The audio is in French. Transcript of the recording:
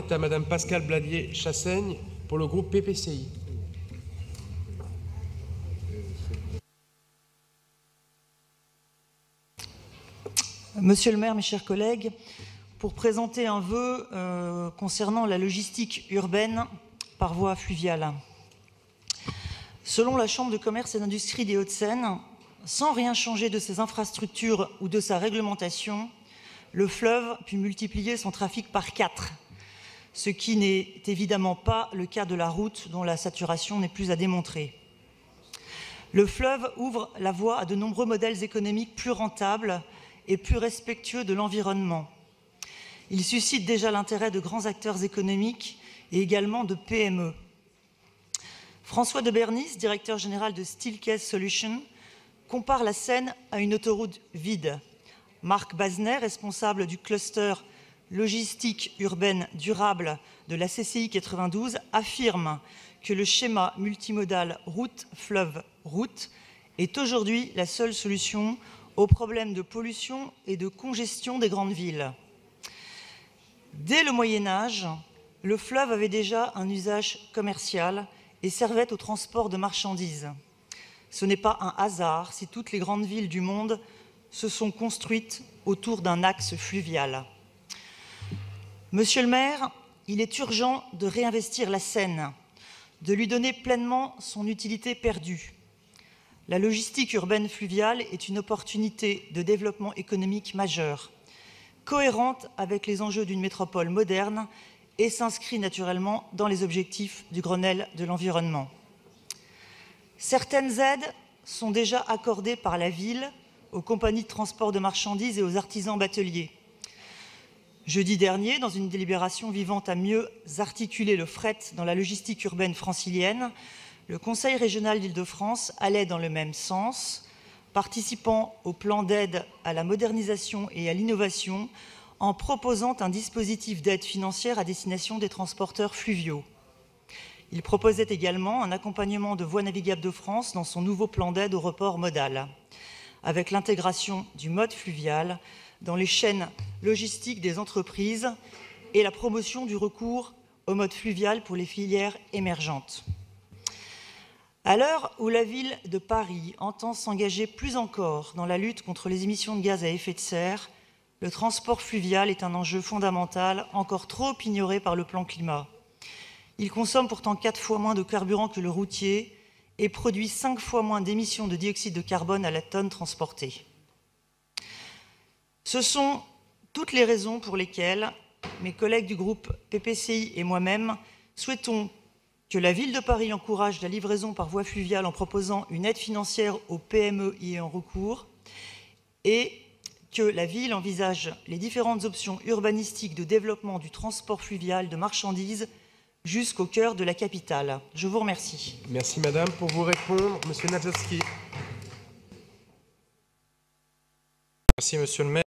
est à Madame Pascale Bladier-Chassaigne pour le groupe PPCI. Monsieur le maire, mes chers collègues, pour présenter un vœu concernant la logistique urbaine par voie fluviale. Selon la Chambre de commerce et d'industrie des Hauts-de-Seine, sans rien changer de ses infrastructures ou de sa réglementation, le fleuve a pu multiplier son trafic par 4, ce qui n'est évidemment pas le cas de la route dont la saturation n'est plus à démontrer. Le fleuve ouvre la voie à de nombreux modèles économiques plus rentables et plus respectueux de l'environnement. Il suscite déjà l'intérêt de grands acteurs économiques et également de PME. François de Bernis, directeur général de Steelcase Solutions, compare la Seine à une autoroute vide. Marc Baznet, responsable du cluster logistique urbaine durable de la CCI 92, affirme que le schéma multimodal route-fleuve-route est aujourd'hui la seule solution aux problèmes de pollution et de congestion des grandes villes. Dès le Moyen-Âge, le fleuve avait déjà un usage commercial et servait au transport de marchandises. Ce n'est pas un hasard si toutes les grandes villes du monde se sont construites autour d'un axe fluvial. Monsieur le maire, il est urgent de réinvestir la Seine, de lui donner pleinement son utilité perdue. La logistique urbaine fluviale est une opportunité de développement économique majeure, cohérente avec les enjeux d'une métropole moderne et s'inscrit naturellement dans les objectifs du Grenelle de l'environnement. Certaines aides sont déjà accordées par la ville aux compagnies de transport de marchandises et aux artisans bateliers. Jeudi dernier, dans une délibération visant à mieux articuler le fret dans la logistique urbaine francilienne, le Conseil régional d'Île-de-France allait dans le même sens, participant au plan d'aide à la modernisation et à l'innovation en proposant un dispositif d'aide financière à destination des transporteurs fluviaux. Il proposait également un accompagnement de Voies navigables de France dans son nouveau plan d'aide au report modal, avec l'intégration du mode fluvial dans les chaînes logistiques des entreprises et la promotion du recours au mode fluvial pour les filières émergentes. À l'heure où la ville de Paris entend s'engager plus encore dans la lutte contre les émissions de gaz à effet de serre, le transport fluvial est un enjeu fondamental, encore trop ignoré par le plan climat. Il consomme pourtant 4 fois moins de carburant que le routier et produit 5 fois moins d'émissions de dioxyde de carbone à la tonne transportée. Ce sont toutes les raisons pour lesquelles mes collègues du groupe PPCI et moi-même souhaitons que la ville de Paris encourage la livraison par voie fluviale en proposant une aide financière aux PME y ayant recours et que la ville envisage les différentes options urbanistiques de développement du transport fluvial de marchandises jusqu'au cœur de la capitale. Je vous remercie. Merci madame. Pour vous répondre, monsieur Nadjowski. Merci monsieur le maire.